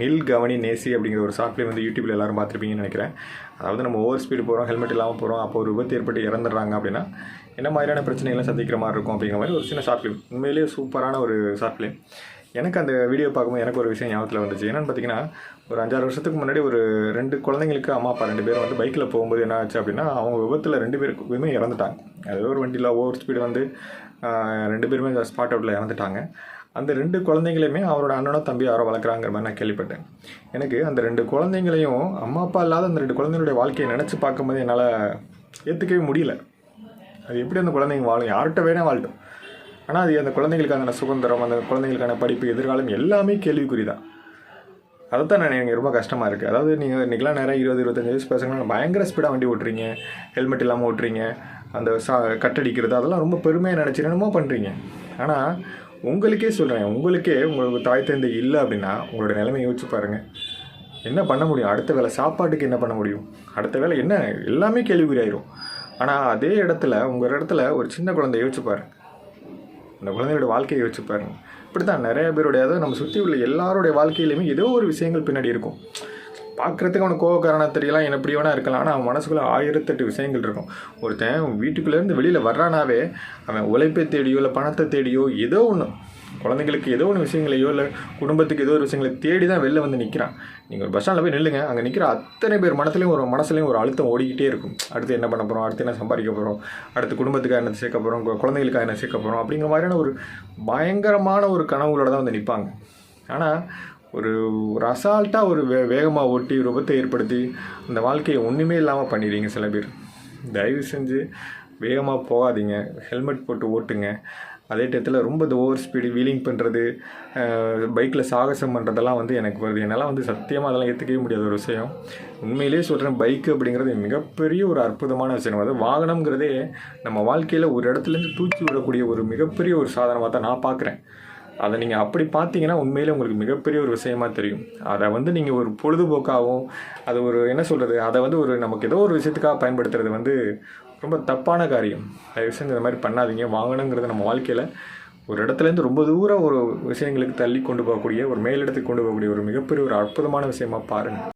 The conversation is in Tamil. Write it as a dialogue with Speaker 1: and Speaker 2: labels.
Speaker 1: நில் கவனி நேசி அப்படிங்கிற ஒரு ஷார்ட் ஃபிலிம் வந்து யூடியூப்ல எல்லாரும் பார்த்துருப்பீங்கன்னு நினைக்கிறேன். அதாவது நம்ம ஓவர் ஸ்பீடு போகிறோம், ஹெல்மெட் இல்லாமல் போகிறோம், அப்போ ஒரு விபத்து ஏற்பட்டு இறந்துடுறாங்க அப்படின்னா என்ன மாதிரியான பிரச்சனைகளை சந்திக்கிற மாதிரி இருக்கும் அப்படிங்கிற மாதிரி ஒரு சின்ன ஷார்ட் ஃபிலிம். உண்மையிலேயே சூப்பரான ஒரு ஷார்ட் ஃபிலிம். எனக்கு அந்த வீடியோ பார்க்கும்போது எனக்கு ஒரு விஷயம் ஞாபகத்தில் வந்துச்சு. என்னென்னு பார்த்தீங்கன்னா, ஒரு 5-6 வருஷத்துக்கு முன்னாடி ஒரு 2 குழந்தைங்களுக்கு அம்மா அப்பா 2 பேரும் வந்து பைக்கில் போகும்போது என்ன ஆச்சு அப்படின்னா, அவங்க விபத்தில் 2 பேருக்குமே இறந்துட்டாங்க. அது ஒரு வண்டியில் ஓவர் ஸ்பீடு வந்து 2 பேருமே ஸ்பாட் அவுட்டில் இறந்துட்டாங்க. அந்த 2 குழந்தைங்களையுமே அவரோட அண்ணனோ தம்பி யாரோ வளர்க்குறாங்கிற மாதிரி நான் கேள்விப்பட்டேன். எனக்கு அந்த 2 குழந்தைங்களையும் அம்மா அப்பா இல்லாத அந்த 2 குழந்தைங்களுடைய வாழ்க்கையை நினச்சி பார்க்கும்போது என்னால் ஏற்றுக்கவே முடியல. அது எப்படி அந்த குழந்தைங்க வாழும், யார்கிட்ட வேணால் வாழட்டும், ஆனால் அது அந்த குழந்தைங்களுக்கான சுதந்திரம், அந்த குழந்தைங்களுக்கான படிப்பு, எதிர்காலம் எல்லாமே கேள்விக்குறி தான். அதுதான் எனக்கு ரொம்ப கஷ்டமாக இருக்குது. அதாவது நீங்கள் இன்றைக்கெலாம் நேரம் 20-25 வயசு பசங்களாம் பயங்கர ஸ்பீடாக வண்டி ஓட்டுறீங்க, ஹெல்மெட் இல்லாமல் ஓட்டுறீங்க, அந்த கட்டடிக்கிறது அதெல்லாம் ரொம்ப பெருமையாக நினச்சி என்னமோ பண்ணுறீங்க. ஆனால் உங்களுக்கே சொல்கிறேன், உங்களுக்கு தாய் தந்தை இல்லை அப்படின்னா உங்களோட நிலைமை யோசிச்சு பாருங்கள். என்ன பண்ண முடியும்? அடுத்த வேலை சாப்பாட்டுக்கு என்ன பண்ண முடியும்? அடுத்த வேலை என்ன? எல்லாமே கேள்விக்குறி ஆயிரும். ஆனால் அதே இடத்துல உங்கள் இடத்துல ஒரு சின்ன குழந்தை யோசிச்சு பாருங்க, அந்த குழந்தையோட வாழ்க்கையை யோசிச்சு பாருங்க. இப்படி தான் நிறைய பேருடைய, அதாவது நம்ம சுற்றி உள்ள எல்லாருடைய வாழ்க்கையிலையுமே ஏதோ ஒரு விஷயங்கள் பின்னாடி இருக்கும். பார்க்குறதுக்கு அவனுக்கு கோவக்காரனாக தெரியலாம், என்ன எப்படி வேணா இருக்கலாம், ஆனால் அவன் மனசுக்குள்ளே 1008 விஷயங்கள் இருக்கும். ஒருத்தன் வீட்டுக்குள்ளேருந்து வெளியில் வர்றானாவே அவன் உழைப்பை தேடியோ இல்லை பணத்தை தேடியோ ஏதோ ஒன்று, குழந்தைங்களுக்கு ஏதோ ஒன்று விஷயங்களையோ இல்லை குடும்பத்துக்கு ஏதோ ஒரு விஷயங்களை தேடி தான் வெளில வந்து நிற்கிறான். நீங்கள் ஒரு பஸ் ஸ்டாண்டில் போய் நில்லுங்க, அங்கே நிற்கிற அத்தனை பேர் மனசுலையும் ஒரு அழுத்தம் ஓடிக்கிட்டே இருக்கும். அடுத்து என்ன பண்ண போகிறோம், அடுத்து என்ன சம்பாதிக்க போகிறோம், அடுத்து குடும்பத்துக்காக என்ன சேர்க்க போகிறோம், குழந்தைகளுக்காக என்ன சேர்க்க போகிறோம் அப்படிங்கிற மாதிரியான ஒரு பயங்கரமான ஒரு கனவுகளோட தான் வந்து நிற்பாங்க. ஆனால் ஒரு அசால்ட்டாக ஒரு வேகமாக ஓட்டி ஒரு விபத்தை ஏற்படுத்தி அந்த வாழ்க்கையை ஒன்றுமே இல்லாமல் பண்ணிடுறீங்க சில பேர். தயவு செஞ்சு வேகமாக போகாதீங்க, ஹெல்மெட் போட்டு ஓட்டுங்க. அதே டயத்தில் ரொம்ப ஓவர் ஸ்பீடு வீலிங் பண்ணுறது, பைக்கில் சாகசம் பண்ணுறதெல்லாம் வந்து எனக்கு வருது. என்னால் வந்து சத்தியமாக அதெல்லாம் ஏற்றுக்கவே முடியாத ஒரு விஷயம். உண்மையிலே சொல்கிறேன், பைக்கு அப்படிங்கிறது மிகப்பெரிய ஒரு அற்புதமான விஷயம். அதாவது வாகனங்கிறதே நம்ம வாழ்க்கையில் ஒரு இடத்துலேருந்து தூக்கி விடக்கூடிய ஒரு மிகப்பெரிய ஒரு சாதனமாக தான் நான் பார்க்குறேன். அதை நீங்கள் அப்படி பார்த்தீங்கன்னா உண்மையிலே உங்களுக்கு மிகப்பெரிய ஒரு விஷயமாக தெரியும். அதை வந்து நீங்கள் ஒரு பொழுதுபோக்காகவும், அது ஒரு என்ன சொல்கிறது, அதை வந்து ஒரு நமக்கு ஏதோ ஒரு விஷயத்துக்காக பயன்படுத்துறது வந்து ரொம்ப தப்பான காரியம். தயவு செஞ்சு இந்த மாதிரி பண்ணாதீங்க. வாங்கணுங்கிறது நம்ம வாழ்க்கையில் ஒரு இடத்துலேருந்து ரொம்ப தூரம் ஒரு விஷயங்களுக்கு தள்ளி கொண்டு போகக்கூடிய, ஒரு மேலிடத்துக்கு கொண்டு போகக்கூடிய ஒரு மிகப்பெரிய ஒரு அற்புதமான விஷயமாக பாருங்கள்.